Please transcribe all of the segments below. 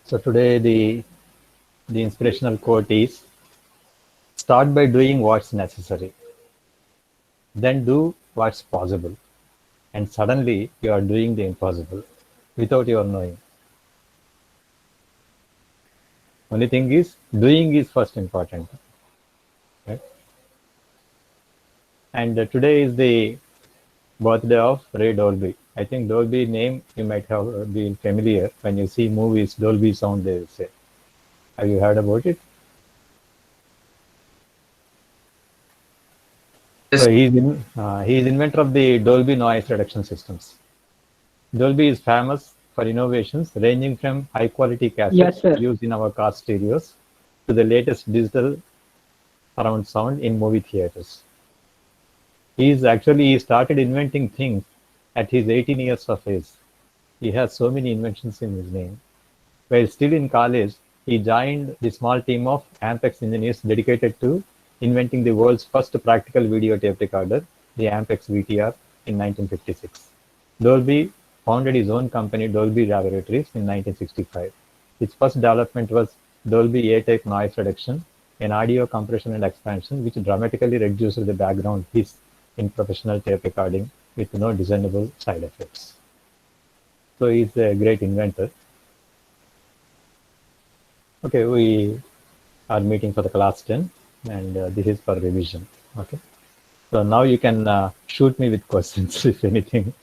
So today the inspirational quote is start by doing what's necessary, then do what's possible, and suddenly you are doing the impossible without your knowing. Only thing is doing is first important, right? And today is the birthday of Ray Dolby. I think Dolby name you might have been familiar when you see movies. Dolby sound they will say. Have you heard about it? So Yes, he is inventor of the Dolby noise reduction systems. Dolby is famous for innovations ranging from high quality Yes, cassettes sir. used in our car stereos to the latest digital surround sound in movie theaters. He started inventing things at his 18 years of age. He has so many inventions in his name. While still in college, he joined the small team of Ampex engineers dedicated to inventing the world's first practical video tape recorder, the Ampex VTR, in 1956. Dolby founded his own company, Dolby Laboratories, in 1965. His first development was Dolby A-type noise reduction, an audio compression and expansion which dramatically reduced the background hiss in professional tape recording with no discernible side effects. So he's a great inventor. Okay, we are meeting for the class 10 and this is for revision. Okay, so now you can shoot me with questions if anything,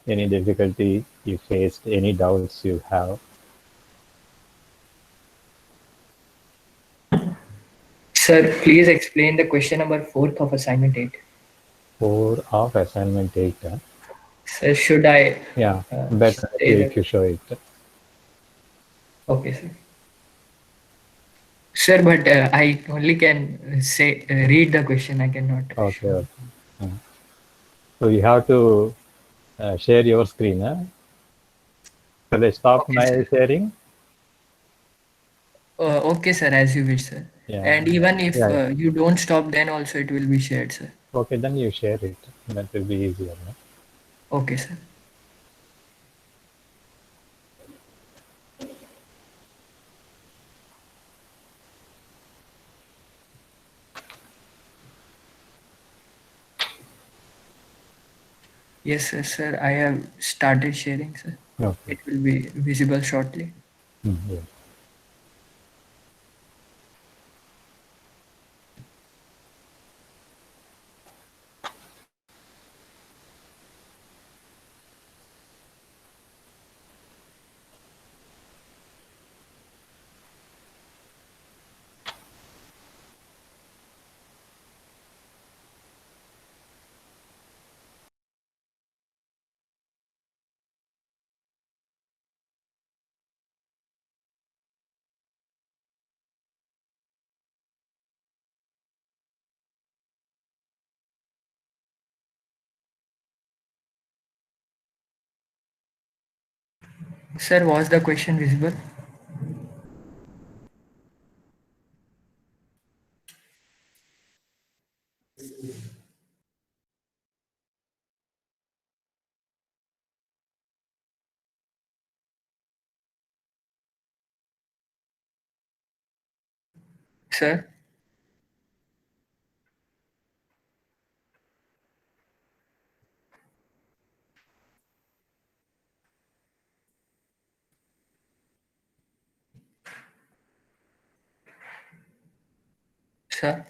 any difficulty you faced, any doubts you have. sir, please explain the question number 4th of assignment 8. 4 of assignment 8. Sir, should I Yeah, better say if that? you show it. Okay, sir. Sir, but I only can say read the question. I cannot Okay, show. okay. Uh, so you have to share your screen. Shall I stop Okay, my sir. sharing? Okay, sir, as you wish, sir. Yeah, And even if yeah. you don't stop, then also it will be shared, sir. Okay, then you share it. That will be easier. No? Okay, sir. Yes, sir, sir. I have started sharing, sir. Okay. It will be visible shortly. Yeah. Sir, was the question visible? Sir? Sir?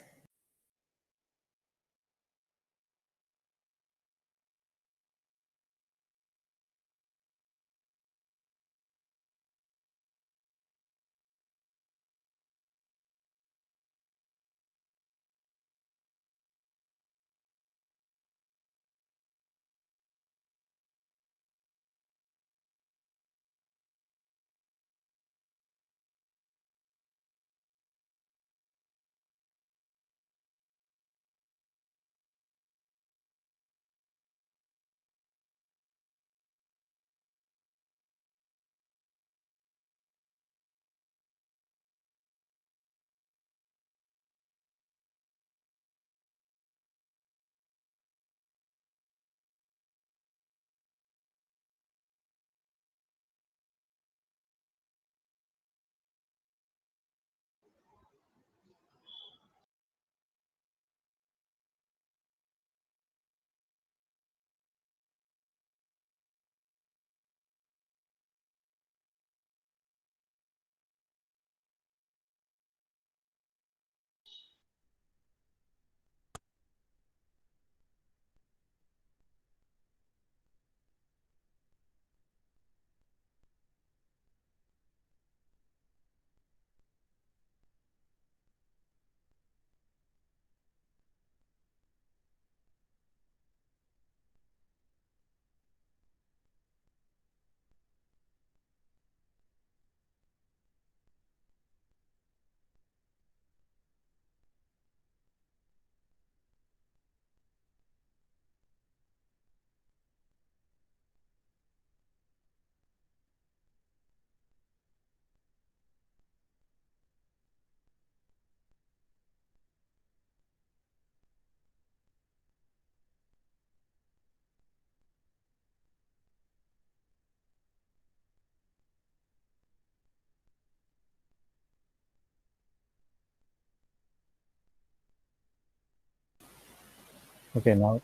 Okay, now.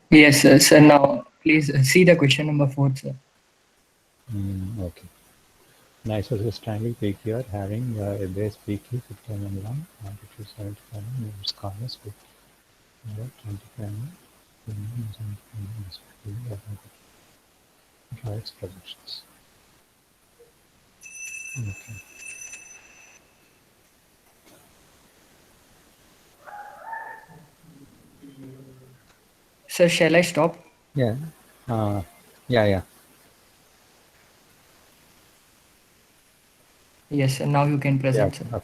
Yes, sir. Sir, now please see the question number 4, sir. Okay. An isosceles triangle PQR having a base PQ 50 mm long, longitude 75 mm, its corners with 25 mm, draw its projections. Okay. Sir, shall I stop? Yeah. Yeah. Yes, sir. Now you can Yeah. present, sir.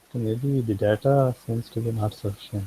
So maybe the data seems to be not sufficient.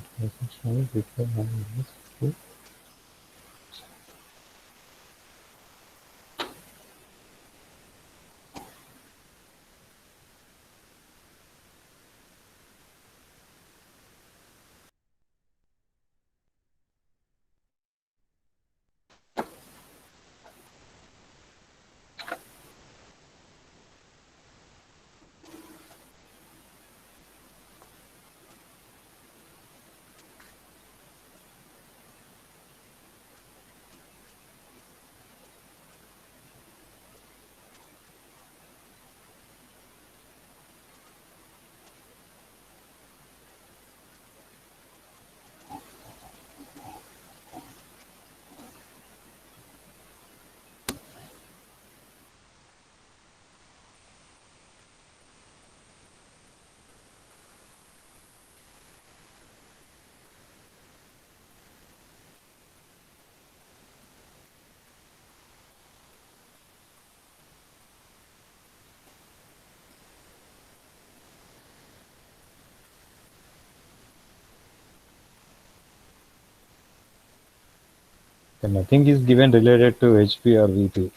Then nothing is given related to HP or VP.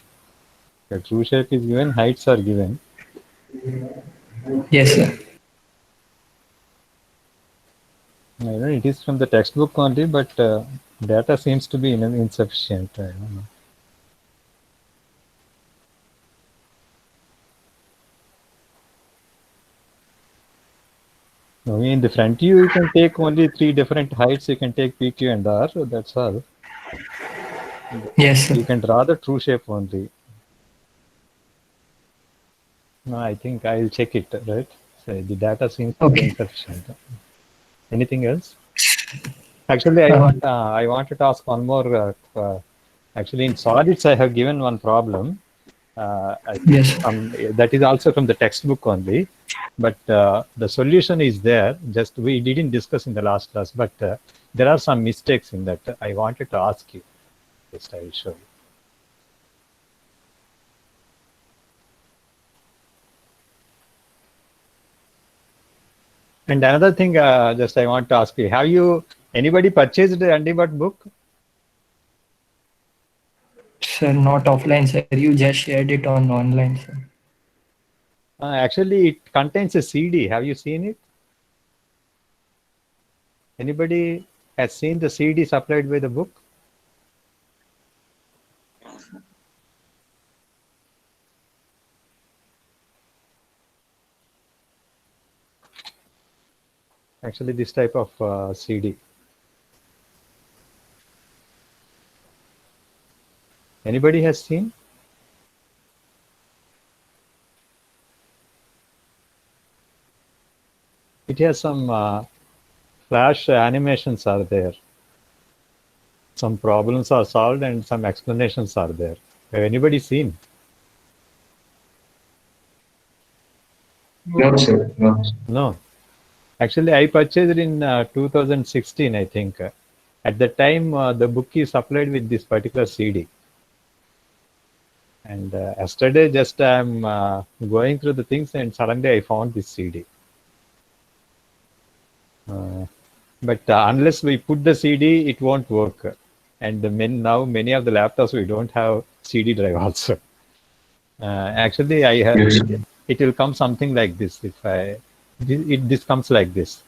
The true shape is given, heights are given. Yes, sir. I know it is from the textbook only, but data seems to be insufficient. I don't know. No, in the front view, you can take only 3 different heights. You can take PQ and R. So that's all. Yes, sir. You can draw the true shape only. No, I think I'll check it. Right. So the data seems to be Okay. insufficient. Anything else? Actually, Uh, I wanted to ask one more. Actually, in solids, I have given one problem. I think yes, sir. that is also from the textbook only. But the solution is there. Just we didn't discuss in the last class, but there are some mistakes in that. I wanted to ask you. Just I will show you. And another thing, just I want to ask you: have you anybody purchased the Andibot book? Sir, not offline, sir. You just shared it on online, sir. Actually, it contains a CD. Have you seen it? Anybody has seen the CD supplied by the book? Actually, this type of CD. Anybody has seen? It has some flash animations are there. Some problems are solved and some explanations are there. Have anybody seen? No, sir. No. No. Actually, I purchased it in 2016, I think. At the time, the book is supplied with this particular CD. And yesterday, just I'm going through the things and suddenly I found this CD. But unless we put the CD, it won't work. And now many of the laptops, we don't have CD drive also. Actually, I have Yes. it will come something like this. If I this comes like this.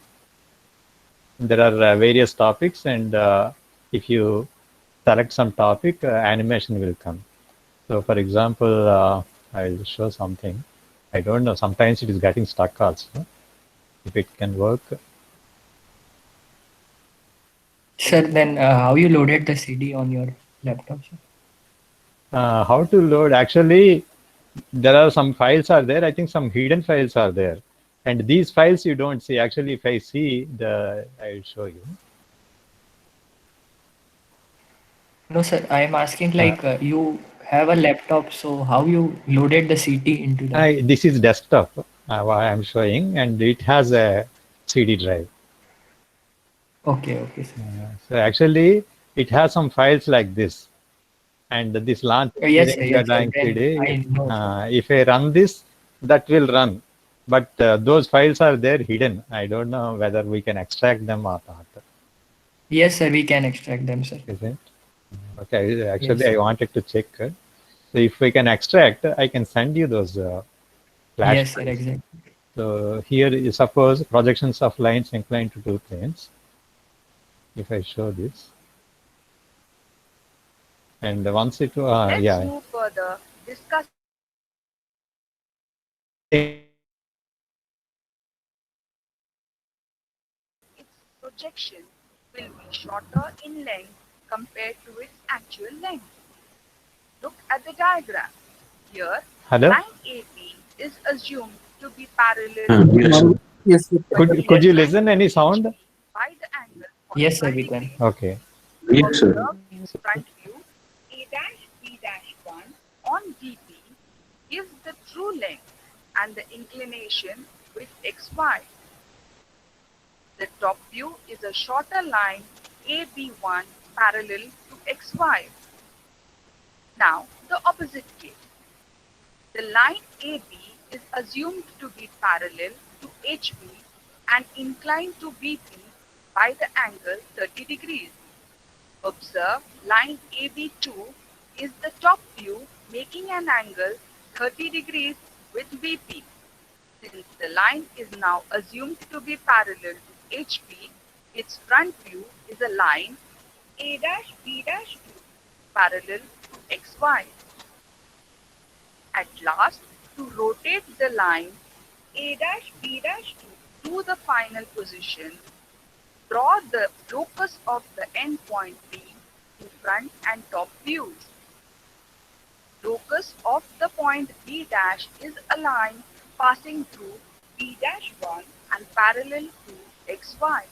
There are various topics, and if you select some topic, animation will come. So, for example, I will show something. I don't know. Sometimes it is getting stuck also. If it can work. Sir, then how you loaded the CD on your laptop, sir? How to load? Actually, there are some files are there. I think some hidden files are there. And these files you don't see. Actually, if I see I will show you. No, sir. I am asking like you have a laptop, so how you loaded the CD into that? This is desktop. What I am showing, and it has a CD drive. Okay, okay, sir. So actually, it has some files like this, and this launch Yes, sir. India Yes, sir. Drawing Then CD. I know, sir. If I run this, that will run, but those files are there hidden. I don't know whether we can extract them or not. Yes, sir. We can extract them, sir. Is it? Okay. Yes, Actually, sir. I wanted to check. So if we can extract, I can send you those flash Yes, sir. files. Exactly. So here, you suppose projections of lines inclined to two planes. If I show this, and once it, Let's yeah, move further. Discuss its projection will be shorter in length compared to its actual length. Look at the diagram. Here, hello. line AB is assumed to be parallel Yes, sir. Yes, sir. Could you listen any sound? by the angle Yes, sir. 45 We can. degrees. Okay. Yes, sir. Observe its front view. A dash B dash 1 on DP gives the true length and the inclination with XY. The top view is a shorter line AB1 parallel to XY. Now, the opposite case. The line AB is assumed to be parallel to HB and inclined to VP by the angle 30 degrees. Observe line AB2 is the top view making an angle 30 degrees with VP. Since the line is now assumed to be parallel to HP, its front view is a line A', B'2 parallel to XY. At last, to rotate the line A', B'2 to the final position, draw the locus of the endpoint B in front and top views. Locus of the point B' is a line passing through B'1 and parallel to XY.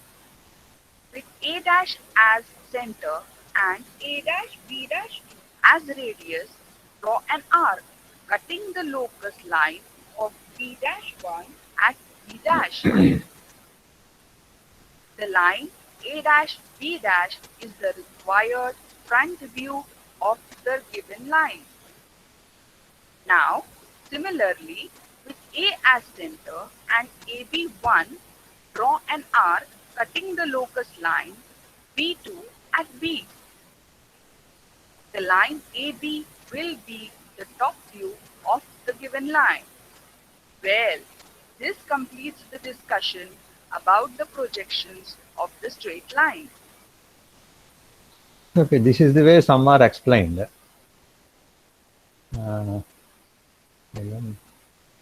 With A' as center and A', B'2 as radius, draw an arc cutting the locus line of B'1 at B'. The line A', B' is the required front view of the given line. Now, similarly, with A as center and AB1, draw an arc cutting the locus line B2 at B. The line AB will be the top view of the given line. Well, this completes the discussion about the projections of the straight line. Okay, this is the way some are explained.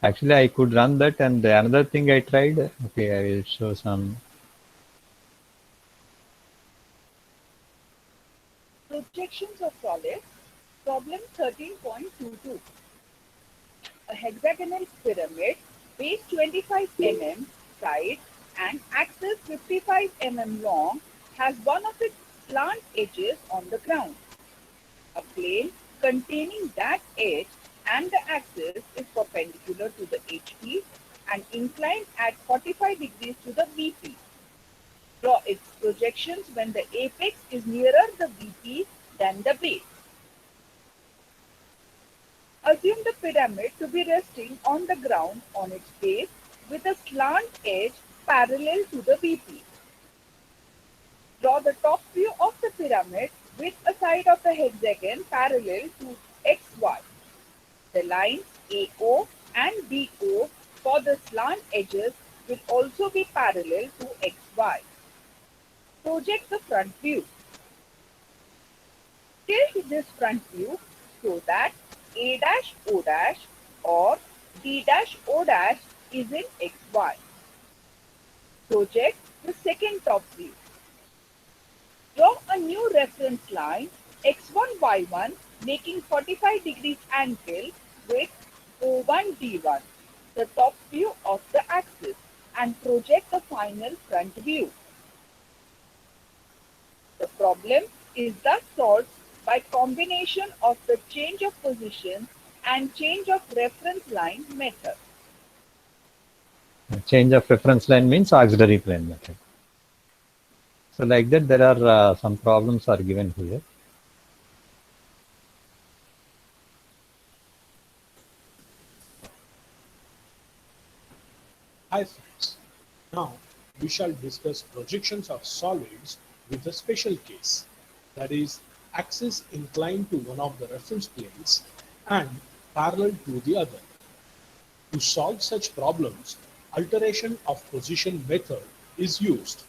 Actually, I could run that, and another thing I tried. Okay, I will show some. Projections of solids Problem 13.22. A hexagonal pyramid, base 25 mm, side and axis 55 mm long, has one of its slant edges on the ground. A plane containing that edge and the axis is perpendicular to the HP and inclined at 45 degrees to the VP. Draw its projections when the apex is nearer the VP than the base. Assume the pyramid to be resting on the ground on its base with a slant edge parallel to the VP. Draw the top view of the pyramid with a side of the hexagon parallel to XY. The lines AO and BO for the slant edges will also be parallel to XY. Project the front view. Tilt this front view so that A-O- or D-O- is in XY. Project the second top view. Draw a new reference line X1Y1 making 45 degrees angle with O1D1, the top view of the axis, and project the final front view. The problem is thus solved by combination of the change of position and change of reference line method. Change of reference line means auxiliary plane method. So like that, there are some problems are given here. Hi friends, now we shall discuss projections of solids with a special case, that is axis inclined to one of the reference planes and parallel to the other. To solve such problems, alteration of position method is used.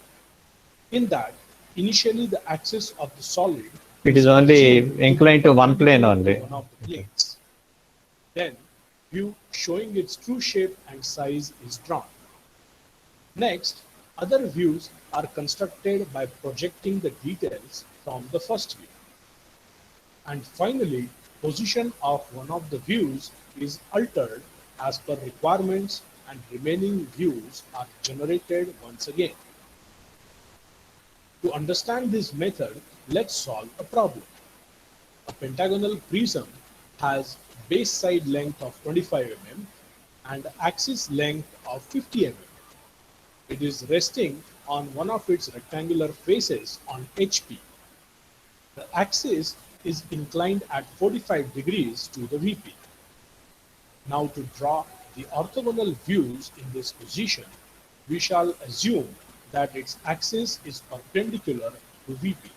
In that, initially the axis of the solid It is only assumed inclined to one plane only. one of the planes. Then, view showing its true shape and size is drawn. Next, other views are constructed by projecting the details from the first view. And finally, position of one of the views is altered as per requirements and remaining views are generated once again. To understand this method, let's solve a problem. A pentagonal prism has base side length of 25 mm and axis length of 50 mm. It is resting on one of its rectangular faces on HP. The axis is inclined at 45 degrees to the VP. Now to draw the orthogonal views in this position, we shall assume that its axis is perpendicular to VP.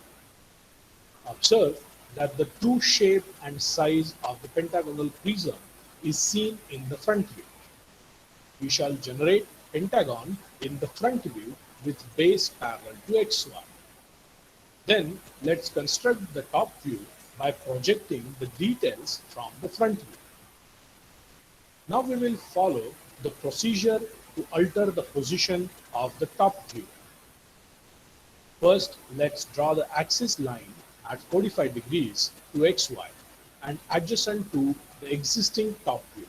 Observe that the true shape and size of the pentagonal prism is seen in the front view. We shall generate pentagon in the front view with base parallel to XY. Then let's construct the top view by projecting the details from the front view. Now we will follow the procedure to alter the position of the top view. First, let's draw the axis line at 45 degrees to XY and adjacent to the existing top view.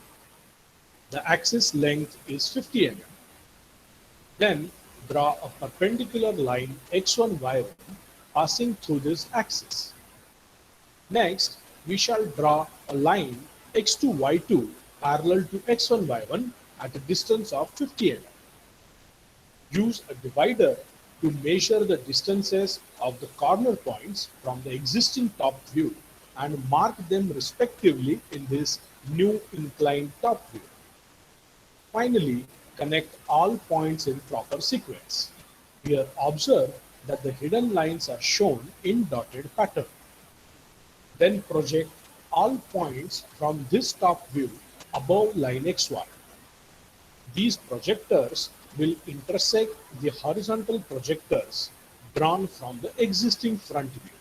The axis length is 50 mm. Then draw a perpendicular line X1Y1 passing through this axis. Next, we shall draw a line X2Y2 parallel to X1Y1 at a distance of 50 mm. Use a divider to measure the distances of the corner points from the existing top view and mark them respectively in this new inclined top view. Finally, connect all points in proper sequence. Here observe that the hidden lines are shown in dotted pattern. Then project all points from this top view above line XY. These projectors will intersect the horizontal projectors drawn from the existing front view.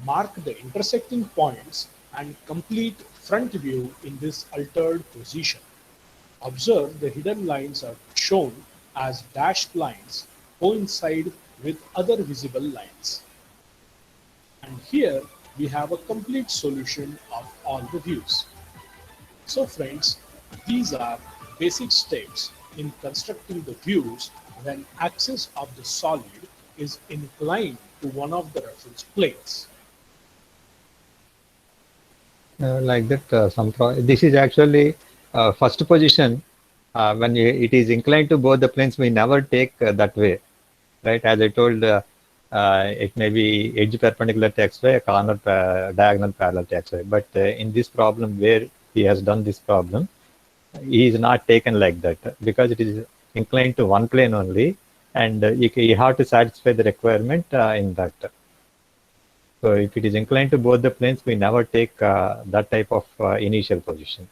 Mark the intersecting points and complete front view in this altered position. Observe the hidden lines are shown as dashed lines coincide with other visible lines. And here we have a complete solution of all the views. So friends, these are basic steps in constructing the views when axis of the solid is inclined to one of the reference planes. Like that, this is actually first position. When it is inclined to both the planes, we never take that way, right? As I told, it may be edge perpendicular to xy, corner diagonal parallel to xy. But in this problem, where he has done this problem, he is not taken like that because it is inclined to one plane only, and you have to satisfy the requirement in that. So if it is inclined to both the planes, we never take that type of initial position.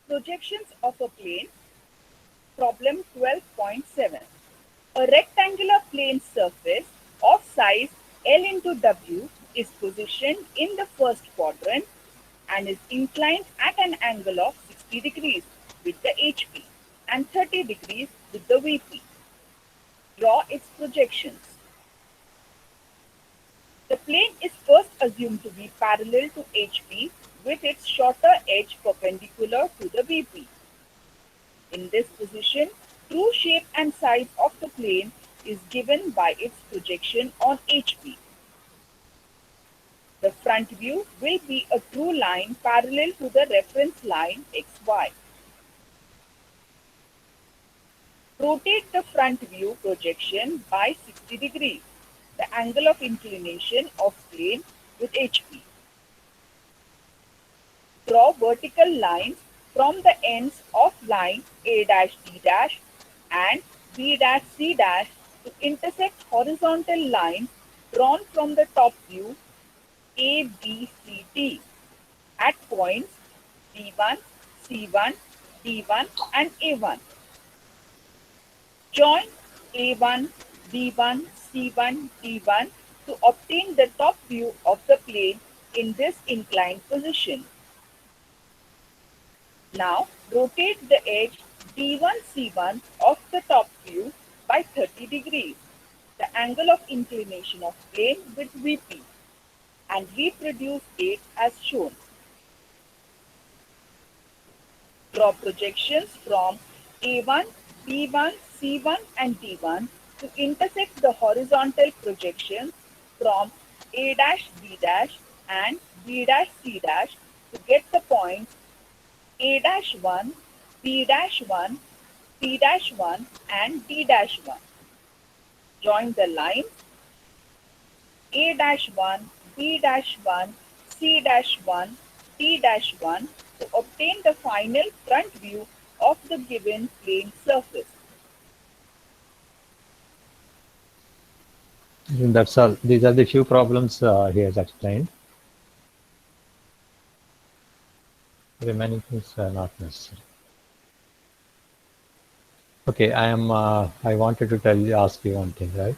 Projections of a plane. Problem 12.7. A rectangular plane surface of size L into W is positioned in the first quadrant and is inclined at an angle of 60 degrees with the HP and 30 degrees with the VP. Draw its projections. The plane is first assumed to be parallel to HP with its shorter edge perpendicular to the VP. In this position, true shape and size of the plane is given by its projection on HP. The front view will be a true line parallel to the reference line XY. Rotate the front view projection by 60 degrees, the angle of inclination of plane with HP. Draw vertical lines from the ends of line A-D' and B'-C' to intersect horizontal lines drawn from the top view A, B, C, D at points B1, C1, D1 and A1. Join A1, B1, C1, D1 to obtain the top view of the plane in this inclined position. Now rotate the edge D1C1 of the top view by 30 degrees, the angle of inclination of plane with VP, and reproduce it as shown. Draw projections from A1, B1, C1 and D1 to intersect the horizontal projections from A', B' and B', C' to get the points A'1, B'1, C'1 and D'1. Join the lines A'1, B'1, C'1, D'1 to obtain the final front view of the given plane surface. That's all. These are the few problems he has explained. Remaining things are not necessary. Okay, I wanted to ask you one thing, right?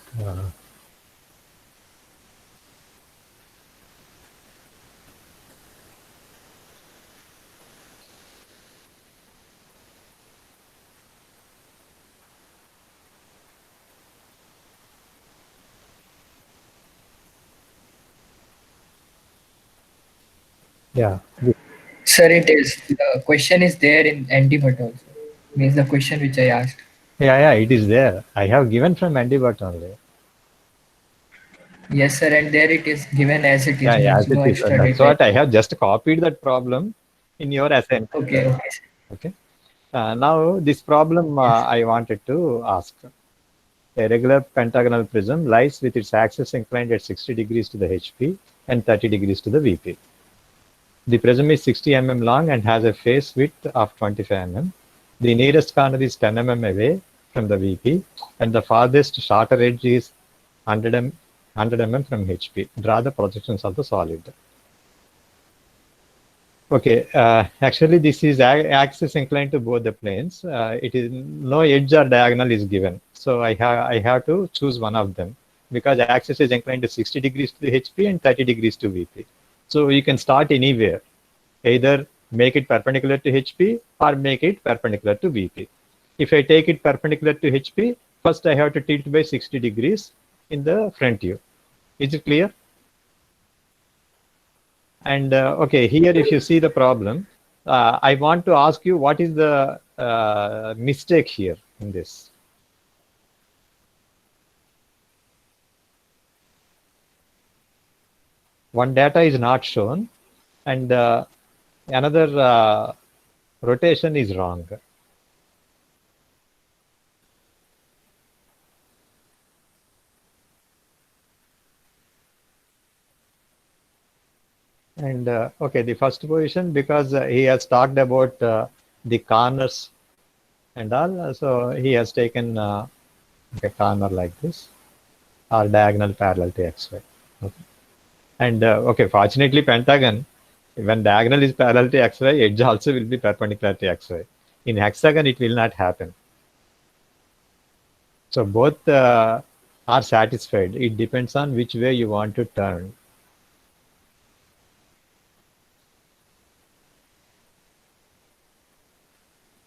Yeah. Sir, it is. The question is there in Andy Bhatt also. Means the question which I asked. Yeah, it is there. I have given from Andy Bhatt only. Yes, sir, and there it is given as it is. Yeah, Means as it no is. extra That's detail. what I have just copied that problem in your assignment. Okay. Okay. Now this problem I wanted to ask. A regular pentagonal prism lies with its axis inclined at 60 degrees to the HP and 30 degrees to the VP. The prism is 60 mm long and has a face width of 25 mm. The nearest corner is 10 mm away from the VP, and the farthest shorter edge is 100 mm from HP. Draw the projections of the solid. Okay, actually this is axis inclined to both the planes. It is no edge or diagonal is given. So I have to choose one of them because axis is inclined to 60 degrees to the HP and 30 degrees to VP. So you can start anywhere, either make it perpendicular to HP or make it perpendicular to VP. If I take it perpendicular to HP, first I have to tilt by 60 degrees in the front view. Is it clear? And okay, here if you see the problem, I want to ask you what is the mistake here in this. One data is not shown and another rotation is wrong. And okay, the first position, because he has talked about the corners and all, so he has taken a corner like this or diagonal parallel to xy. Okay. And okay, fortunately pentagon, when diagonal is parallel to xy, edge also will be perpendicular to xy. In hexagon, it will not happen. So both are satisfied. It depends on which way you want to turn.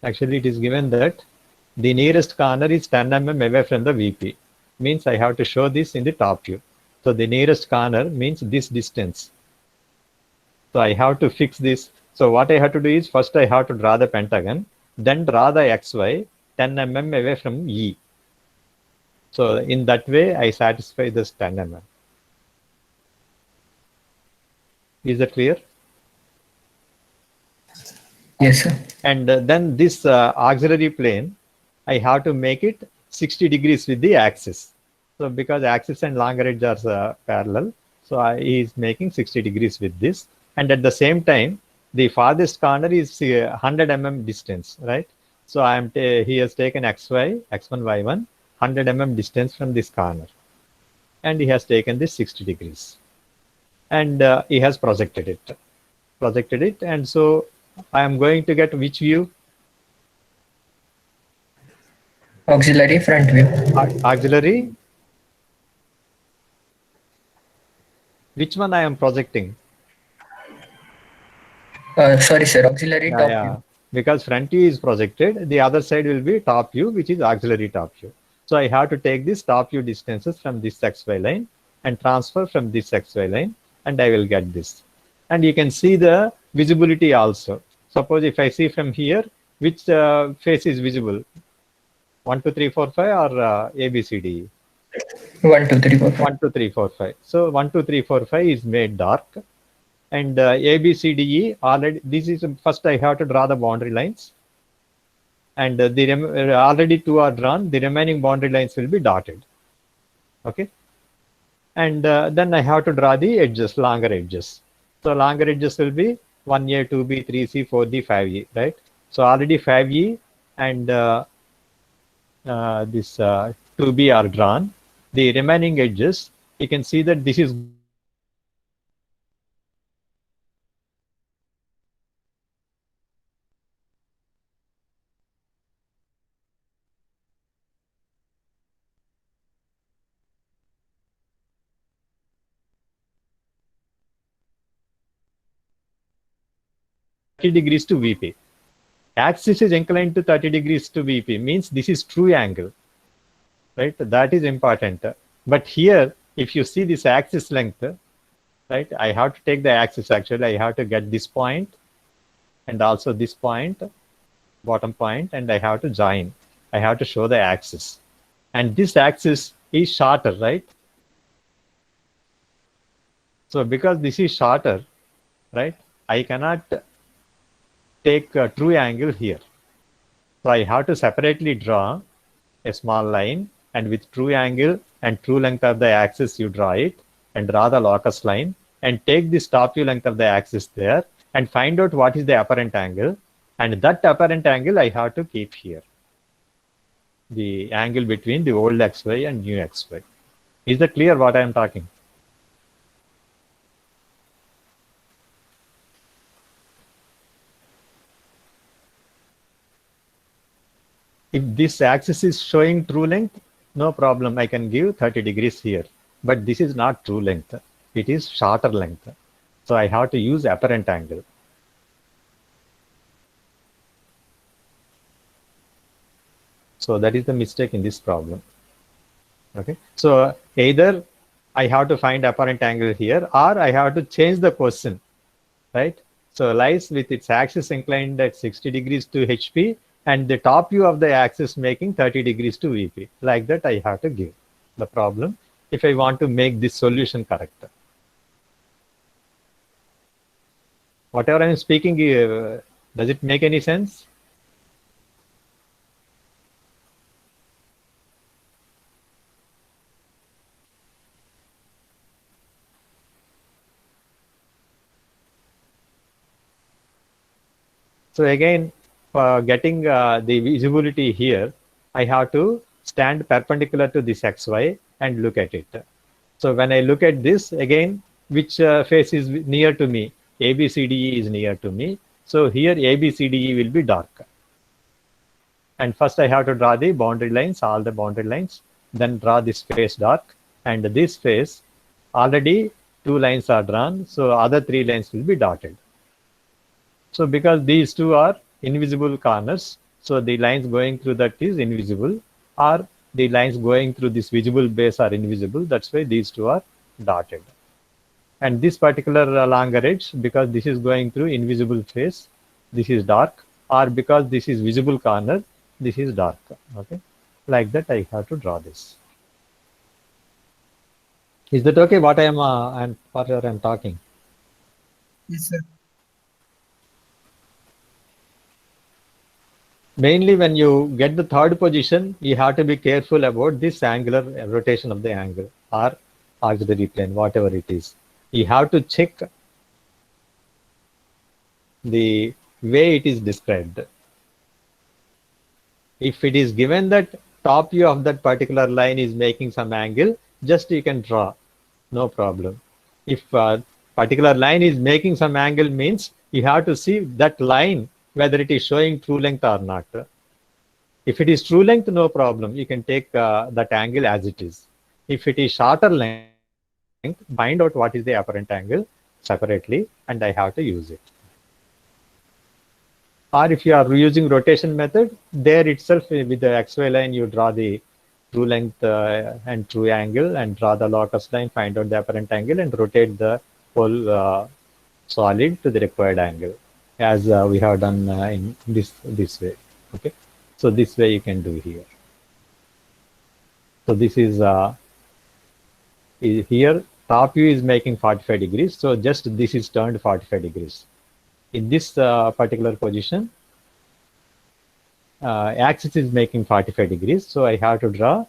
Actually, it is given that the nearest corner is 10 mm away from the VP. Means I have to show this in the top view. So the nearest corner means this distance. So I have to fix this. So what I have to do is first I have to draw the pentagon, then draw the XY 10 mm away from E. So in that way, I satisfy this 10 mm. Is that clear? Yes, sir. And then this auxiliary plane, I have to make it 60 degrees with the axis. So because axis and longer edge are parallel, so he is making 60 degrees with this. And at the same time, the farthest corner is 100 mm distance, right? So he has taken XY, X1, Y1, 100 mm distance from this corner. And he has taken this 60 degrees. And he has projected it. And so I am going to get which view? Auxiliary front view. Auxiliary. Which one I am projecting? Sorry, sir. Auxiliary top view. Because front view is projected, the other side will be top view, which is auxiliary top view. So I have to take this top view distances from this XY line and transfer from this XY line, and I will get this. And you can see the visibility also. Suppose if I see from here, which face is visible? 1, 2, 3, 4, 5 or A, B, C, D, E? 1, 2, 3, 4, 5. 1, 2, 3, 4, 5. So 1, 2, 3, 4, 5 is made dark. And A, B, C, D, E, already, this is first I have to draw the boundary lines. And already 2 are drawn, the remaining boundary lines will be dotted. Okay. And then I have to draw the edges, longer edges. So longer edges will be 1A, 2B, 3C, 4D, 5E, right? So already 5E and this 2B are drawn. The remaining edges, you can see that this is degrees to VP. Axis is inclined to 30 degrees to VP, means this is true angle, right? That is important. But here, if you see this axis length, right, I have to take the axis actually. I have to get this point and also this point, bottom point, and I have to join. I have to show the axis. And this axis is shorter, right? So because this is shorter, right, I cannot take a true angle here. So I have to separately draw a small line, and with true angle and true length of the axis, you draw it and draw the locus line and take this top view length of the axis there and find out what is the apparent angle. And that apparent angle I have to keep here. The angle between the old XY and new XY. Is that clear what I am talking? If this axis is showing true length, no problem. I can give 30 degrees here. But this is not true length. It is shorter length. So I have to use apparent angle. So that is the mistake in this problem. Okay, so either I have to find apparent angle here, or I have to change the question, right? So lies with its axis inclined at 60 degrees to HP and the top view of the axis making 30 degrees to VP. Like that I have to give the problem if I want to make this solution correct. Whatever I'm speaking, does it make any sense? So again, for getting the visibility here, I have to stand perpendicular to this XY and look at it. So when I look at this again, which face is near to me? ABCDE is near to me. So here ABCDE will be dark. And first I have to draw the boundary lines, all the boundary lines, then draw this face dark. And this face, already 2 lines are drawn, so other 3 lines will be dotted. So because these two are invisible corners, so the lines going through that is invisible, or the lines going through this visible base are invisible. That's why these two are dotted. And this particular longer edge, because this is going through invisible face, this is dark, or because this is visible corner, this is dark. Okay, like that I have to draw this. Is that okay? What I am I'm talking? Yes, sir. Mainly when you get the third position, you have to be careful about this angular rotation of the angle or auxiliary plane, whatever it is. You have to check the way it is described. If it is given that top view of that particular line is making some angle, just you can draw, no problem. If particular line is making some angle means you have to see that line whether it is showing true length or not. If it is true length, no problem. You can take that angle as it is. If it is shorter length, find out what is the apparent angle separately, and I have to use it. Or if you are using rotation method, there itself with the XY line, you draw the true length and true angle and draw the locus line, find out the apparent angle and rotate the whole solid to the required angle, as we have done in this way. Okay, so this way you can do here. So this is here top view is making 45 degrees, so just this is turned 45 degrees. In this particular position, axis is making 45 degrees, so I have to draw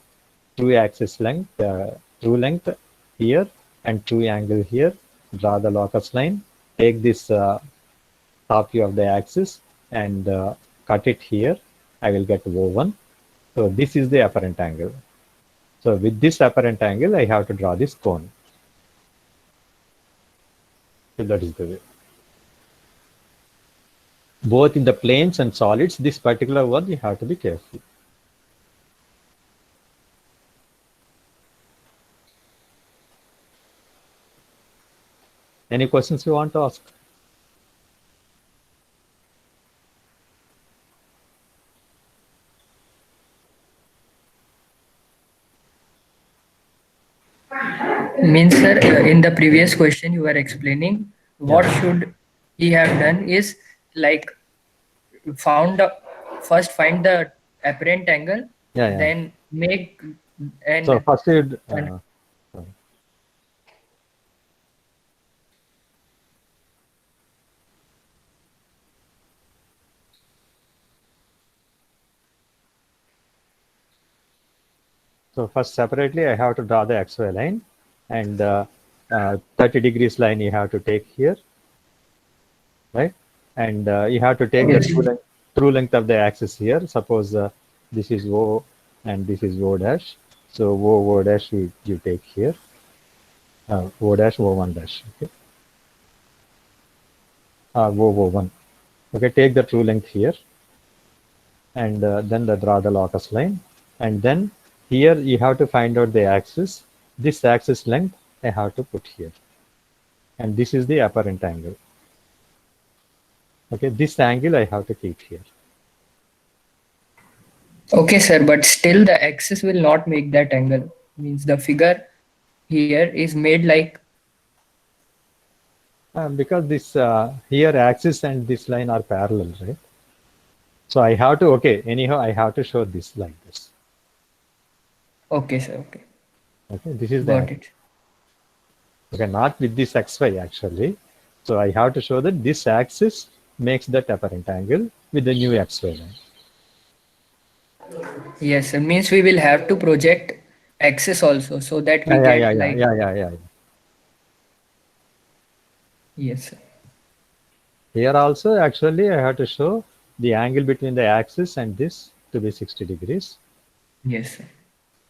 true axis length, true length here and true angle here, draw the locus line, take this top view of the axis and cut it here. I will get O1. So this is the apparent angle. So with this apparent angle, I have to draw this cone. So that is the way. Both in the planes and solids, this particular one you have to be careful. Any questions you want to ask? Means, sir, in the previous question you were explaining what should he have done is like first find the apparent angle, then make and so first you so first separately I have to draw the XY line, and 30 degrees line you have to take here, right? And you have to take the true length of the axis here. Suppose this is O and this is O dash. So O dash you take here, O dash O1 dash. Okay, O1. Okay, take the true length here, and then draw the locus line, and then here you have to find out the axis. This axis length I have to put here, and this is the apparent angle. Okay, this angle I have to keep here. Okay, sir, but still the axis will not make that angle. Means the figure here is made like, Because this here axis and this line are parallel, right? So I have to, okay, anyhow, I have to show this like this. okay, sir, okay, Okay, this is the got axis. it. Okay, not with this xy actually. So I have to show that this axis makes that apparent angle with the new xy line. Yes, sir, means we will have to project axis also so that we Yeah, yeah, get yeah, like, yeah, yeah, yeah, yeah. yes, sir. Here also, actually, I have to show the angle between the axis and this to be 60 degrees. Yes, sir.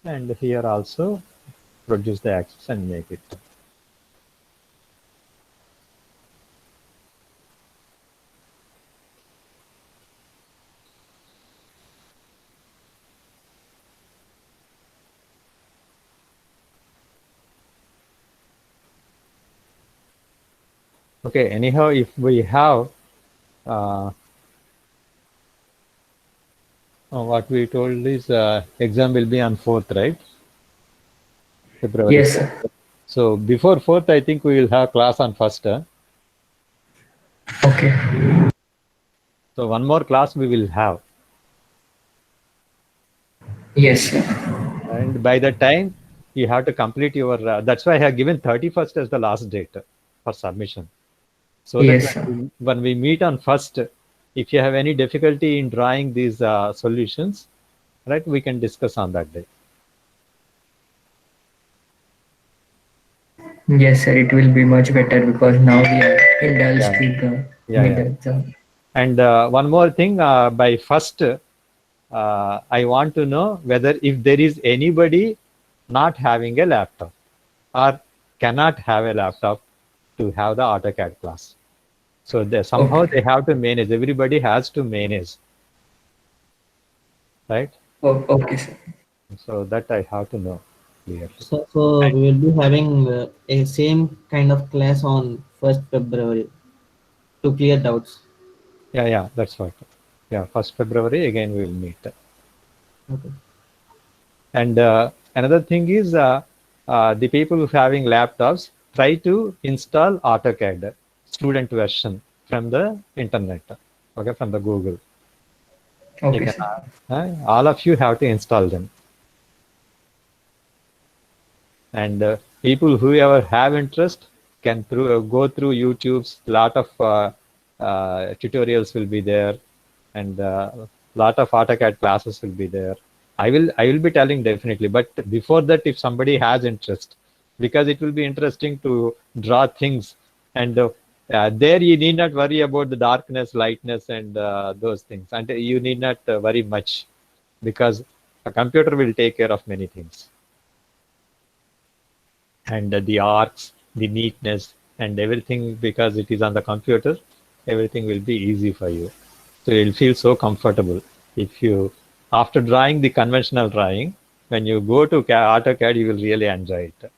And here also produce the axis and make it. Okay, anyhow, if we have what we told is exam will be on 4th, right? February Yes, 4th. sir. So before 4th, I think we will have class on 1st. Okay. So one more class we will have. Yes, sir. And by the time you have to complete your, that's why I have given 31st as the last date for submission. So that Yes, sir. when we meet on 1st, if you have any difficulty in drawing these solutions, right, we can discuss on that day. Yes, sir. It will be much better because now we are indulged Yeah. with the Yeah, mid yeah. exam. And one more thing, by 1st, I want to know whether if there is anybody not having a laptop or cannot have a laptop to have the AutoCAD class. So somehow Okay. they have to manage. Everybody has to manage, right? Oh, okay, sir. So that I have to know clearly. So we will be having a same kind of class on 1st February to clear doubts. Yeah, that's what. Yeah, 1st February again we will meet. Okay. And another thing is the people who having laptops try to install AutoCAD student version from the internet, okay, from the Google. You Okay, can, sir. all of you have to install them. And people who ever have interest can go through YouTube's lot of tutorials will be there, and lot of AutoCAD classes will be there. I will be telling definitely, but before that, if somebody has interest, because it will be interesting to draw things, and there you need not worry about the darkness, lightness, and those things, and you need not worry much, because a computer will take care of many things. And the arcs, the neatness, and everything, because it is on the computer, everything will be easy for you. So you'll feel so comfortable. If you, after drawing the conventional drawing, when you go to AutoCAD, you will really enjoy it.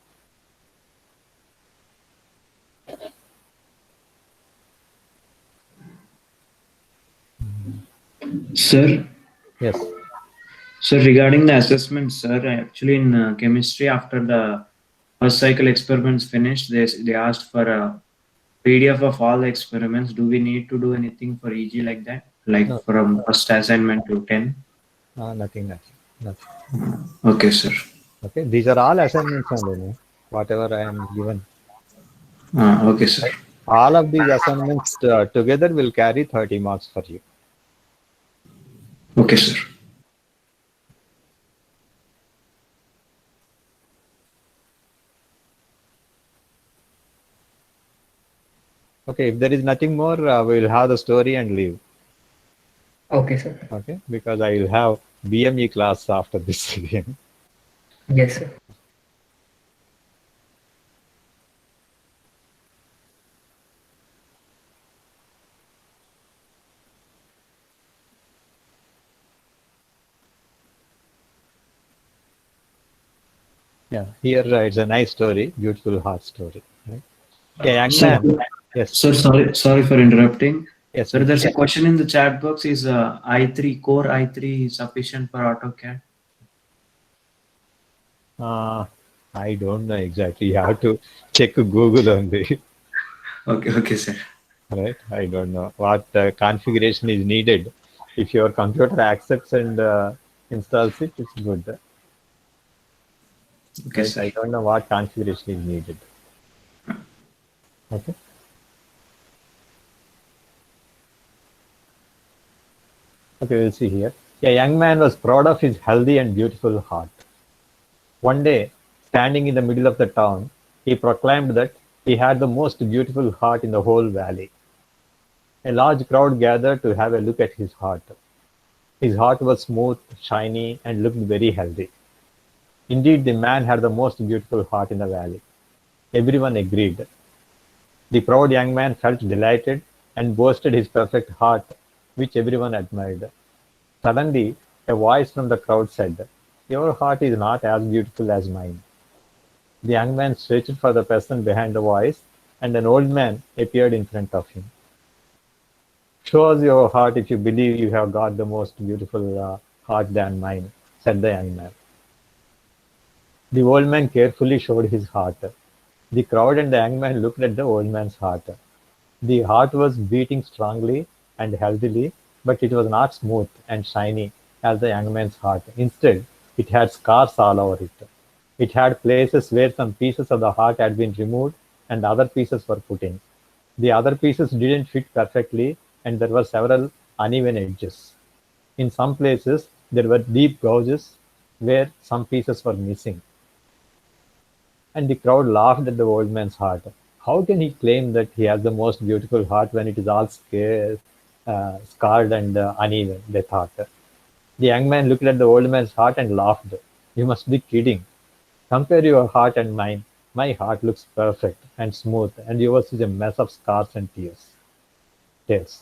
Sir, Yes. so regarding the assessment, sir, actually in chemistry, after the first cycle experiments finished, they asked for a PDF of all the experiments. Do we need to do anything for EG like that? Like No. from first assignment to 10? Nothing. Okay, sir. Okay, these are all assignments only, whatever I am given. Okay, sir. All of these assignments together will carry 30 marks for you. Okay, sir. Okay, if there is nothing more, we will have the story and leave. Okay, sir. Okay, because I will have BME class after this again. Yes, sir. Yeah, here it's a nice story, beautiful heart story. Right? Okay, young Sir, man. Yes. sir, sorry for interrupting. Yes, Sir, sir. there's a question in the chat box. Is i3 Core i3 sufficient for AutoCAD? I don't know exactly. You have to check Google only, Okay, sir. right? I don't know what configuration is needed. If your computer accepts and installs it, it's good. Okay, Right? sir. I don't know what configuration is needed. Okay. Okay, we'll see here. A young man was proud of his healthy and beautiful heart. One day, standing in the middle of the town, he proclaimed that he had the most beautiful heart in the whole valley. A large crowd gathered to have a look at his heart. His heart was smooth, shiny, and looked very healthy. Indeed, the man had the most beautiful heart in the valley. Everyone agreed. The proud young man felt delighted and boasted his perfect heart, which everyone admired. Suddenly, a voice from the crowd said, "Your heart is not as beautiful as mine." The young man searched for the person behind the voice, and an old man appeared in front of him. "Show us your heart if you believe you have got the most beautiful heart than mine," said the young man. The old man carefully showed his heart. The crowd and the young man looked at the old man's heart. The heart was beating strongly and healthily, but it was not smooth and shiny as the young man's heart. Instead, it had scars all over it. It had places where some pieces of the heart had been removed and other pieces were put in. The other pieces didn't fit perfectly, and there were several uneven edges. In some places, there were deep gouges where some pieces were missing. And the crowd laughed at the old man's heart. How can he claim that he has the most beautiful heart when it is all scarred and uneven? They thought. The young man looked at the old man's heart and laughed. "You must be kidding. Compare your heart and mine. My heart looks perfect and smooth, and yours is a mess of scars and tears." Tears.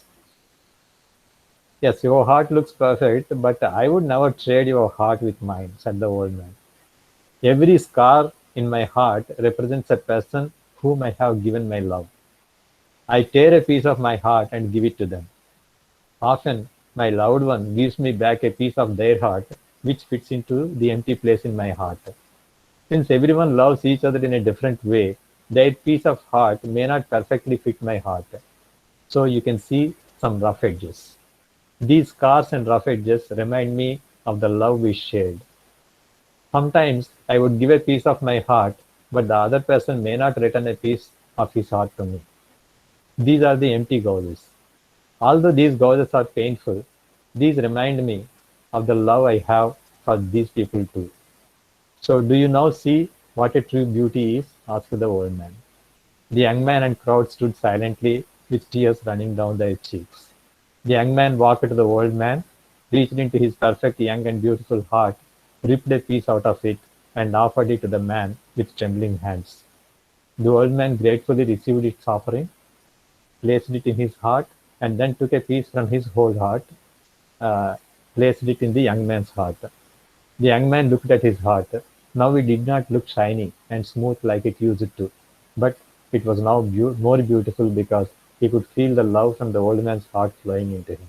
"Yes, your heart looks perfect, but I would never trade your heart with mine," said the old man. "Every scar in my heart represents a person whom I have given my love. I tear a piece of my heart and give it to them. Often, my loved one gives me back a piece of their heart, which fits into the empty place in my heart. Since everyone loves each other in a different way, their piece of heart may not perfectly fit my heart. So you can see some rough edges. These scars and rough edges remind me of the love we shared. Sometimes I would give a piece of my heart, but the other person may not return a piece of his heart to me. These are the empty gouges. Although these gouges are painful, these remind me of the love I have for these people too. So do you now see what a true beauty is?" asked the old man. The young man and crowd stood silently with tears running down their cheeks. The young man walked to the old man, reached into his perfect young and beautiful heart, ripped a piece out of it, and offered it to the man with trembling hands. The old man gratefully received its offering, placed it in his heart, and then took a piece from his whole heart, uh, placed it in the young man's heart. The young man looked at his heart. Now it did not look shiny and smooth like it used to, but it was now more beautiful because he could feel the love from the old man's heart flowing into him.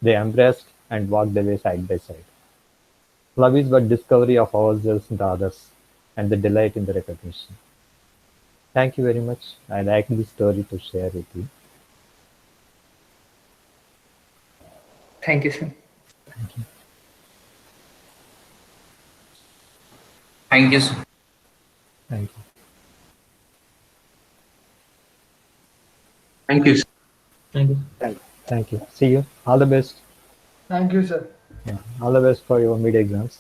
They embraced and walked away side by side. Love is but discovery of ourselves and others, and the delight in the recognition. Thank you very much. I like this story to share with you. Thank you, sir. Thank you, sir. Thank you. Thank you, sir. Thank you. Thank you. See you. All the best. Thank you, sir. Yeah. All the best for your mid exams.